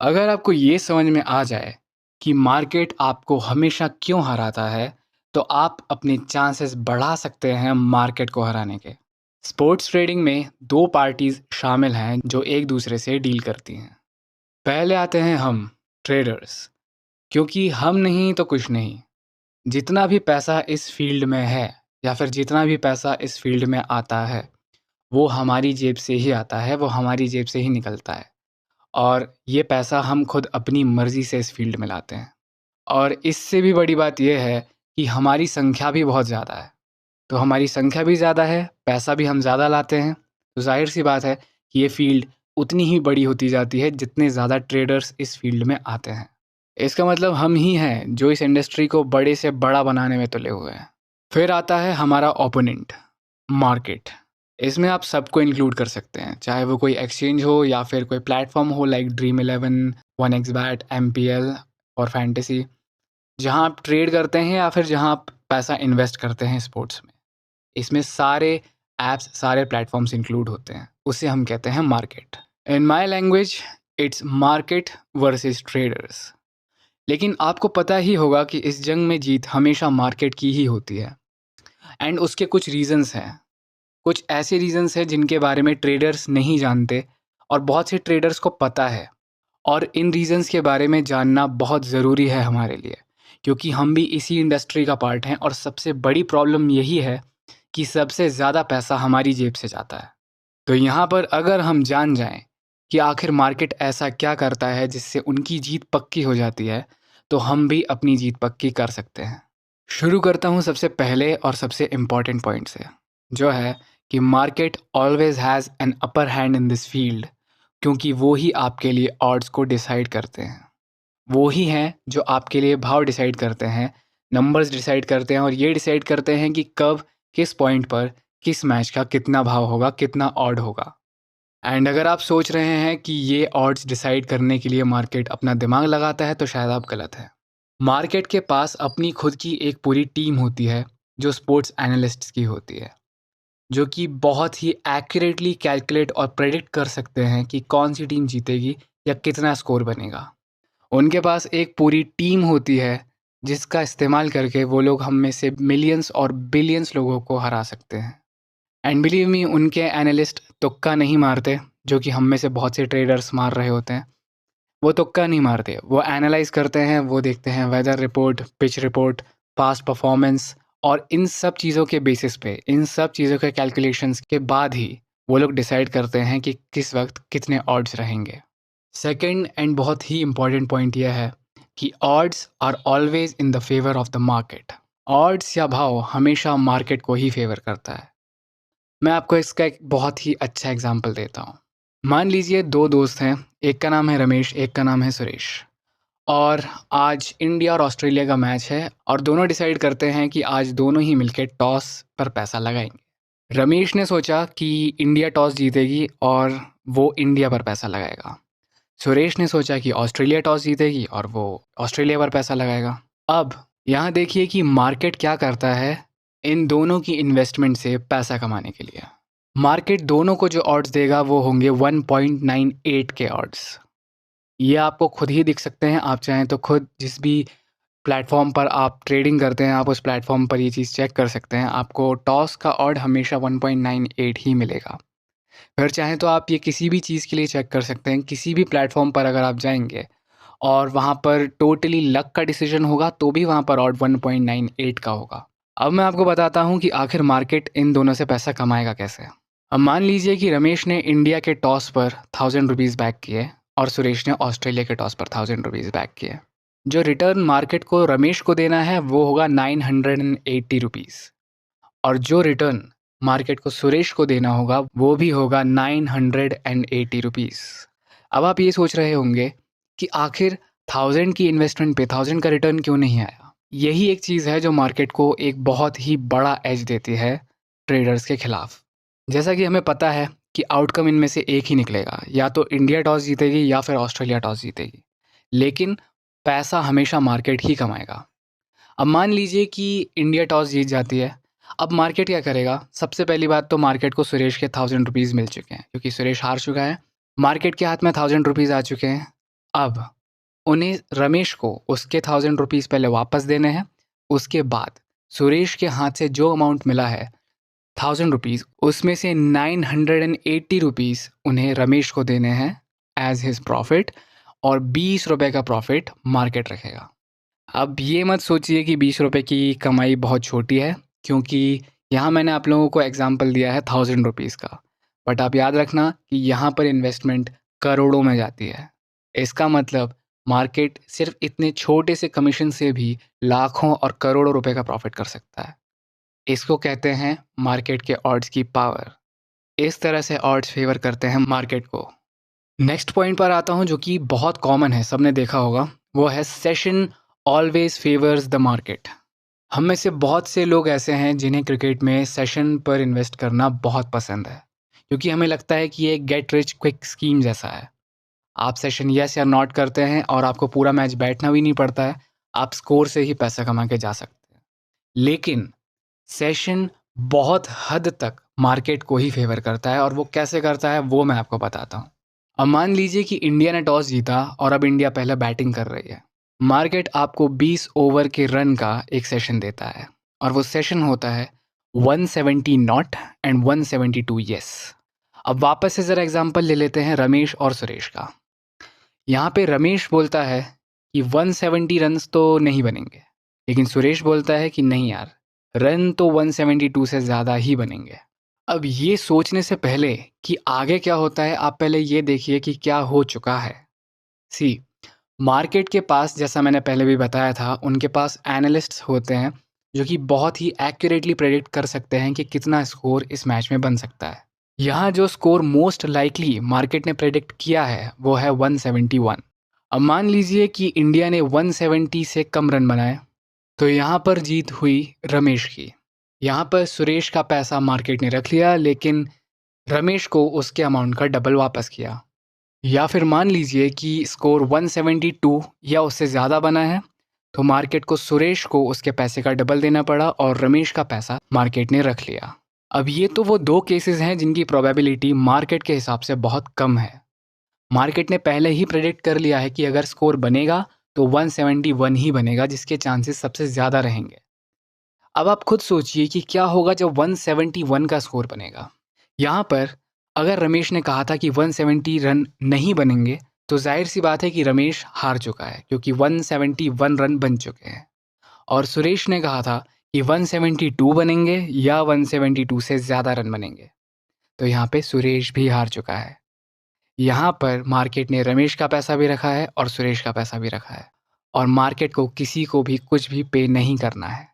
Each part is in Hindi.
अगर आपको ये समझ में आ जाए कि मार्केट आपको हमेशा क्यों हराता है, तो आप अपने चांसेस बढ़ा सकते हैं मार्केट को हराने के। स्पोर्ट्स ट्रेडिंग में 2 पार्टीज़ शामिल हैं जो एक दूसरे से डील करती हैं। पहले आते हैं हम, ट्रेडर्स, क्योंकि हम नहीं तो कुछ नहीं। जितना भी पैसा इस फील्ड में है या फिर जितना भी पैसा इस फील्ड में आता है, वो हमारी जेब से ही आता है, वो हमारी जेब से ही निकलता है। और ये पैसा हम खुद अपनी मर्ज़ी से इस फील्ड में लाते हैं। और इससे भी बड़ी बात ये है कि हमारी संख्या भी बहुत ज़्यादा है। तो हमारी संख्या भी ज़्यादा है, पैसा भी हम ज़्यादा लाते हैं, तो ज़ाहिर-सी बात है कि ये फ़ील्ड उतनी ही बड़ी होती जाती है जितने ज़्यादा ट्रेडर्स इस फ़ील्ड में आते हैं। इसका मतलब हम ही हैं जो इस इंडस्ट्री को बड़े से बड़ा बनाने में तुले हुए हैं। फिर आता है हमारा ओपोनेंट, मार्केट। इसमें आप सबको इंक्लूड कर सकते हैं, चाहे वो कोई एक्सचेंज हो या फिर कोई प्लेटफ़ॉर्म हो like dream eleven, 1xBet, MPL और फैंटेसी, जहाँ आप ट्रेड करते हैं या फिर जहाँ आप पैसा इन्वेस्ट करते हैं स्पोर्ट्स में। इसमें सारे ऐप्स, सारे प्लेटफ़ॉर्म्स इंक्लूड होते हैं। उसे हम कहते हैं market. In my language its market versus traders. लेकिन आपको पता ही होगा कि इस जंग में जीत हमेशा मार्केट की ही होती है एंड उसके कुछ रीज़न्स हैं। कुछ ऐसे रीज़न्स हैं जिनके बारे में ट्रेडर्स नहीं जानते और बहुत से ट्रेडर्स को पता है। और इन रीज़न्स के बारे में जानना बहुत ज़रूरी है हमारे लिए, क्योंकि हम भी इसी इंडस्ट्री का पार्ट हैं और सबसे बड़ी प्रॉब्लम यही है कि सबसे ज़्यादा पैसा हमारी जेब से जाता है। तो यहाँ पर अगर हम जान जाएं कि आखिर मार्केट ऐसा क्या करता है जिससे उनकी जीत पक्की हो जाती है, तो हम भी अपनी जीत पक्की कर सकते हैं। शुरू करता हूँ सबसे पहले और सबसे इम्पॉर्टेंट पॉइंट से, जो है कि market always has an upper hand in this field, क्योंकि वो ही आपके लिए ऑड्स को डिसाइड करते हैं। वो ही हैं जो आपके लिए भाव डिसाइड करते हैं, नंबर्स डिसाइड करते हैं और ये डिसाइड करते हैं कि कब, किस पॉइंट पर, किस मैच का कितना भाव होगा, कितना ऑड होगा। एंड अगर आप सोच रहे हैं कि ये ऑड्स डिसाइड करने के लिए मार्केट अपना दिमाग लगाता है, तो शायद आप गलत हैं। मार्केट के पास अपनी खुद की एक पूरी टीम होती है जो स्पोर्ट्स एनालिस्ट्स की होती है, जो कि बहुत ही एक्यूरेटली कैलकुलेट और प्रेडिक्ट कर सकते हैं कि कौन सी टीम जीतेगी या कितना स्कोर बनेगा। उनके पास एक पूरी टीम होती है जिसका इस्तेमाल करके वो लोग हम में से मिलियंस और बिलियंस लोगों को हरा सकते हैं। एंड बिलीव मी, उनके एनालिस्ट तुक्का नहीं मारते, जो कि हम में से बहुत से ट्रेडर्स मार रहे होते हैं। वो तुक्का नहीं मारते, वो एनालाइज करते हैं, वो देखते हैं weather report, pitch report, past performance, और इन सब चीज़ों के बेसिस पे, इन सब चीज़ों के कैलकुलेशंस के बाद ही वो लोग डिसाइड करते हैं कि किस वक्त कितने ऑड्स रहेंगे। सेकंड एंड बहुत ही इंपॉर्टेंट पॉइंट यह है कि odds are always in the favour of the market. Odds या भाव हमेशा मार्केट को ही फेवर करता है। मैं आपको इसका एक बहुत ही अच्छा एग्जाम्पल देता हूँ। मान लीजिए 2 दोस्त हैं, एक का नाम है रमेश, एक का नाम है सुरेश, और आज इंडिया और ऑस्ट्रेलिया का मैच है और दोनों डिसाइड करते हैं कि आज दोनों ही मिलकर टॉस पर पैसा लगाएंगे। रमेश ने सोचा कि इंडिया टॉस जीतेगी और वो इंडिया पर पैसा लगाएगा। सुरेश ने सोचा कि ऑस्ट्रेलिया टॉस जीतेगी और वो ऑस्ट्रेलिया पर पैसा लगाएगा। अब यहाँ देखिए कि मार्केट क्या करता है इन दोनों की इन्वेस्टमेंट से पैसा कमाने के लिए। मार्केट दोनों को जो ऑड्स देगा वो होंगे 1.98 के ऑड्स। ये आपको खुद ही दिख सकते हैं, आप चाहें तो खुद जिस भी प्लेटफॉर्म पर आप ट्रेडिंग करते हैं, आप उस प्लेटफॉर्म पर ये चीज़ चेक कर सकते हैं। आपको टॉस का ऑड हमेशा 1.98 ही मिलेगा। फिर चाहें तो आप ये किसी भी चीज़ के लिए चेक कर सकते हैं। किसी भी प्लेटफॉर्म पर अगर आप जाएंगे और वहाँ पर टोटली लक का डिसीजन होगा, तो भी वहाँ पर ऑड 1.98 का होगा। अब मैं आपको बताता हूँ कि आखिर मार्केट इन दोनों से पैसा कमाएगा कैसे। अब मान लीजिए कि रमेश ने इंडिया के टॉस पर 1000 रुपीज़ बैक किए और सुरेश ने ऑस्ट्रेलिया के टॉस पर 1000 रुपीज़ बैक किए। जो रिटर्न मार्केट को रमेश को देना है वो होगा 980 रुपीज़, और जो रिटर्न मार्केट को सुरेश को देना होगा वो भी होगा 980 रुपीज़। अब आप ये सोच रहे होंगे कि आखिर 1000 की इन्वेस्टमेंट पे 1000 का रिटर्न क्यों नहीं आया। यही एक चीज़ है जो मार्केट को एक बहुत ही बड़ा एज देती है ट्रेडर्स के खिलाफ। जैसा कि हमें पता है कि आउटकम इनमें से एक ही निकलेगा, या तो इंडिया टॉस जीतेगी या फिर ऑस्ट्रेलिया टॉस जीतेगी, लेकिन पैसा हमेशा मार्केट ही कमाएगा। अब मान लीजिए कि इंडिया टॉस जीत जाती है। अब मार्केट क्या करेगा? सबसे पहली बात तो मार्केट को सुरेश के 1000 रुपीज़ मिल चुके हैं, क्योंकि सुरेश हार चुका है। मार्केट के हाथ में 1000 रुपीज़ आ चुके हैं। अब उन्हें रमेश को उसके 1000 रुपीज़ पहले वापस देने हैं। उसके बाद सुरेश के हाथ से जो अमाउंट मिला है 1000 रुपीज़, उसमें से 980 रुपीज़ उन्हें रमेश को देने हैं एज हिज प्रॉफिट, और 20 रुपये का प्रॉफिट मार्केट रखेगा। अब ये मत सोचिए कि 20 रुपये की कमाई बहुत छोटी है, क्योंकि यहाँ मैंने आप लोगों को एग्जाम्पल दिया है 1000 रुपीज़ का, बट आप याद रखना कि यहाँ पर इन्वेस्टमेंट करोड़ों में जाती है। इसका मतलब मार्केट सिर्फ इतने छोटे से कमीशन से भी लाखों और करोड़ों रुपए का प्रॉफिट कर सकता है। इसको कहते हैं मार्केट के ऑड्स की पावर। इस तरह से ऑड्स फेवर करते हैं मार्केट को। नेक्स्ट पॉइंट पर आता हूँ, जो कि बहुत कॉमन है, सबने देखा होगा, वो है session always favours the market. हम में से बहुत से लोग ऐसे हैं जिन्हें क्रिकेट में सेशन पर इन्वेस्ट करना बहुत पसंद है, क्योंकि हमें लगता है कि ये गेट रिच क्विक स्कीम जैसा है। आप सेशन यस या नॉट करते हैं और आपको पूरा मैच बैठना भी नहीं पड़ता है, आप स्कोर से ही पैसा कमा के जा सकते हैं। लेकिन सेशन बहुत हद तक मार्केट को ही फेवर करता है, और वो कैसे करता है वो मैं आपको बताता हूँ। अब मान लीजिए कि इंडिया ने टॉस जीता और अब इंडिया पहले बैटिंग कर रही है। मार्केट आपको 20 ओवर के रन का एक सेशन देता है, और वो सेशन होता है 170 नॉट एंड 172 यस। अब वापस से ज़रा एग्जांपल ले लेते हैं रमेश और सुरेश का। यहाँ पे रमेश बोलता है कि 170 रन्स तो नहीं बनेंगे, लेकिन सुरेश बोलता है कि नहीं यार, रन तो 172 से ज़्यादा ही बनेंगे। अब ये सोचने से पहले कि आगे क्या होता है, आप पहले ये देखिए कि क्या हो चुका है। सी, मार्केट के पास, जैसा मैंने पहले भी बताया था, उनके पास एनालिस्ट्स होते हैं जो कि बहुत ही एक्यूरेटली प्रेडिक्ट कर सकते हैं कि कितना स्कोर इस मैच में बन सकता है। यहाँ जो स्कोर मोस्ट लाइकली मार्केट ने प्रेडिक्ट किया है वो है 171। अब मान लीजिए कि इंडिया ने 170 से कम रन बनाए, तो यहाँ पर जीत हुई रमेश की। यहाँ पर सुरेश का पैसा मार्केट ने रख लिया, लेकिन रमेश को उसके अमाउंट का डबल वापस किया। या फिर मान लीजिए कि स्कोर 172 या उससे ज़्यादा बना है, तो मार्केट को सुरेश को उसके पैसे का डबल देना पड़ा और रमेश का पैसा मार्केट ने रख लिया। अब ये तो वो दो केसेस हैं जिनकी प्रोबेबिलिटी मार्केट के हिसाब से बहुत कम है। मार्केट ने पहले ही प्रेडिक्ट कर लिया है कि अगर स्कोर बनेगा तो 171 ही बनेगा, जिसके चांसेस सबसे ज़्यादा रहेंगे। अब आप खुद सोचिए कि क्या होगा जब 171 का स्कोर बनेगा। यहाँ पर अगर रमेश ने कहा था कि 170 रन नहीं बनेंगे, तो जाहिर सी बात है कि रमेश हार चुका है, क्योंकि 171 रन बन चुके हैं। और सुरेश ने कहा था कि 172 बनेंगे या 172 से ज़्यादा रन बनेंगे, तो यहाँ पे सुरेश भी हार चुका है। यहाँ पर मार्केट ने रमेश का पैसा भी रखा है और सुरेश का पैसा भी रखा है, और मार्केट को किसी को भी कुछ भी पे नहीं करना है।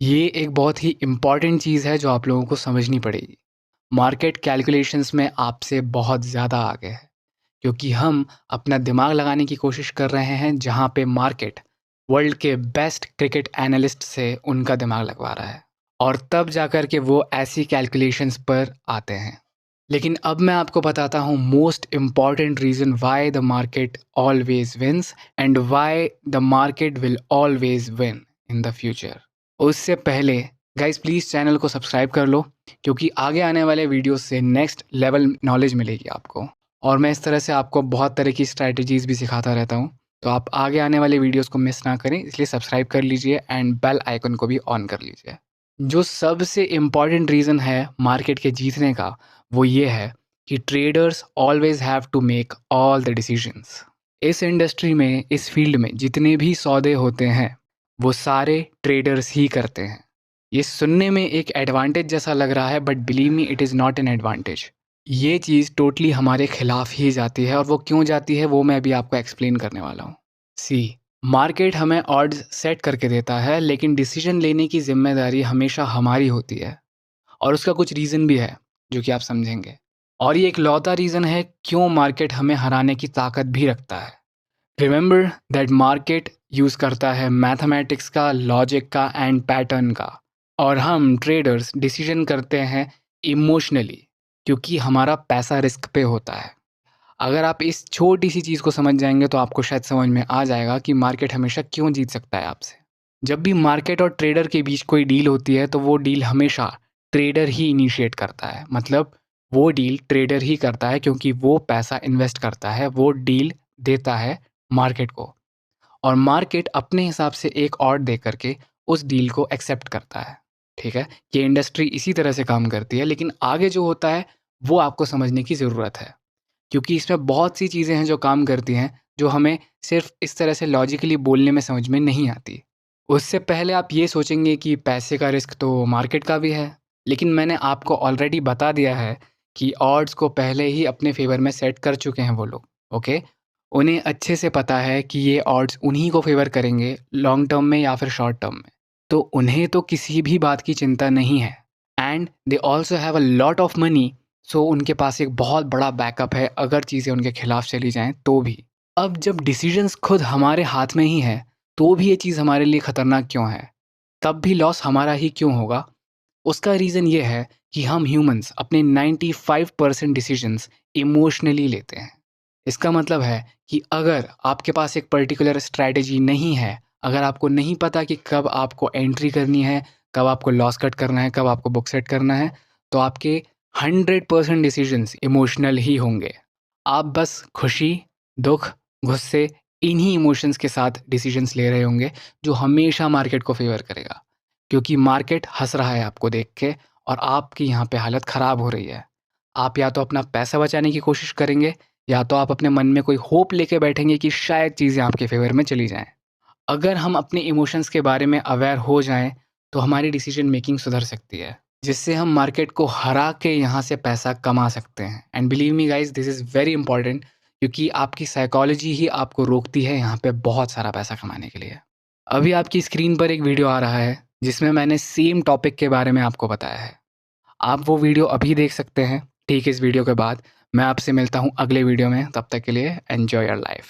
ये एक बहुत ही इम्पॉर्टेंट चीज़ है जो आप लोगों को समझनी पड़ेगी। मार्केट कैलकुलेशंस में आपसे बहुत ज़्यादा आगे है, क्योंकि हम अपना दिमाग लगाने की कोशिश कर रहे हैं, जहाँ पे मार्केट वर्ल्ड के बेस्ट क्रिकेट एनालिस्ट से उनका दिमाग लगवा रहा है, और तब जाकर के वो ऐसी कैलकुलेशंस पर आते हैं। लेकिन अब मैं आपको बताता हूँ most important reason why the market always wins and why the market will always win in the future. उससे पहले गाइस प्लीज़ चैनल को सब्सक्राइब कर लो, क्योंकि आगे आने वाले वीडियोस से नेक्स्ट लेवल नॉलेज मिलेगी आपको, और मैं इस तरह से आपको बहुत तरह की स्ट्रैटेजीज़ भी सिखाता रहता हूँ। तो आप आगे आने वाले वीडियोस को मिस ना करें, इसलिए सब्सक्राइब कर लीजिए एंड बेल आइकन को भी ऑन कर लीजिए। जो सबसे इम्पॉर्टेंट रीज़न है मार्केट के जीतने का, वो ये है कि traders always have to make all the decisions. इस इंडस्ट्री में, इस फील्ड में जितने भी सौदे होते हैं वो सारे ट्रेडर्स ही करते हैं। ये सुनने में एक एडवांटेज जैसा लग रहा है, but believe me it is not an advantage. ये चीज़ टोटली हमारे खिलाफ ही जाती है, और वो क्यों जाती है वो मैं अभी आपको एक्सप्लेन करने वाला हूँ। सी, मार्केट हमें ऑड्स सेट करके देता है, लेकिन डिसीजन लेने की जिम्मेदारी हमेशा हमारी होती है, और उसका कुछ रीज़न भी है जो कि आप समझेंगे। और ये एक लौता रीज़न है क्यों मार्केट हमें हराने की ताकत भी रखता है। रिमेंबर दैट मार्केट यूज़ करता है मैथमेटिक्स का, लॉजिक का एंड पैटर्न का, और हम ट्रेडर्स डिसीजन करते हैं इमोशनली, क्योंकि हमारा पैसा रिस्क पे होता है। अगर आप इस छोटी सी चीज़ को समझ जाएंगे तो आपको शायद समझ में आ जाएगा कि मार्केट हमेशा क्यों जीत सकता है आपसे। जब भी मार्केट और ट्रेडर के बीच कोई डील होती है, तो वो डील हमेशा ट्रेडर ही इनिशिएट करता है। मतलब वो डील ट्रेडर ही करता है, क्योंकि वो पैसा इन्वेस्ट करता है, वो डील देता है मार्केट को, और मार्केट अपने हिसाब से एक ऑड दे करके उस डील को एक्सेप्ट करता है। ठीक है, ये इंडस्ट्री इसी तरह से काम करती है, लेकिन आगे जो होता है वो आपको समझने की ज़रूरत है, क्योंकि इसमें बहुत सी चीज़ें हैं जो काम करती हैं, जो हमें सिर्फ इस तरह से लॉजिकली बोलने में समझ में नहीं आती। उससे पहले आप ये सोचेंगे कि पैसे का रिस्क तो मार्केट का भी है, लेकिन मैंने आपको ऑलरेडी बता दिया है कि ऑड्स को पहले ही अपने फेवर में सेट कर चुके हैं वो लोग। ओके, उन्हें अच्छे से पता है कि ये ऑड्स उन्हीं को फेवर करेंगे लॉन्ग टर्म में या फिर शॉर्ट टर्म में, तो उन्हें तो किसी भी बात की चिंता नहीं है। And they also have a lot of money, so उनके पास एक बहुत बड़ा बैकअप है अगर चीज़ें उनके खिलाफ चली जाएं तो भी। अब जब डिसीजंस खुद हमारे हाथ में ही है, तो भी ये चीज़ हमारे लिए ख़तरनाक क्यों है, तब भी लॉस हमारा ही क्यों होगा? उसका रीज़न ये है कि हम ह्यूमंस अपने 95% डिसीजंस इमोशनली लेते हैं। इसका मतलब है कि अगर आपके पास एक पर्टिकुलर स्ट्रैटेजी नहीं है, अगर आपको नहीं पता कि कब आपको एंट्री करनी है, कब आपको लॉस कट करना है, कब आपको बुक सेट करना है, तो आपके 100% डिसीजंस इमोशनल ही होंगे। आप बस खुशी, दुख, गुस्से, इन्हीं इमोशंस के साथ डिसीजंस ले रहे होंगे, जो हमेशा मार्केट को फेवर करेगा, क्योंकि मार्केट हंस रहा है आपको देख के और आपकी यहाँ पे हालत ख़राब हो रही है। आप या तो अपना पैसा बचाने की कोशिश करेंगे, या तो आप अपने मन में कोई होप लेके बैठेंगे कि शायद चीज़ें आपके फेवर में चली जाएं। अगर हम अपने इमोशंस के बारे में अवेयर हो जाएं, तो हमारी डिसीजन मेकिंग सुधर सकती है, जिससे हम मार्केट को हरा के यहाँ से पैसा कमा सकते हैं। And believe me guys, this is very important, क्योंकि आपकी साइकोलॉजी ही आपको रोकती है यहाँ पे बहुत सारा पैसा कमाने के लिए। अभी आपकी स्क्रीन पर एक वीडियो आ रहा है जिसमें मैंने सेम टॉपिक के बारे में आपको बताया है। आप वो वीडियो अभी देख सकते हैं। ठीक इस वीडियो के बाद मैं आपसे मिलता हूँ अगले वीडियो में। तब तक के लिए एन्जॉय योर लाइफ।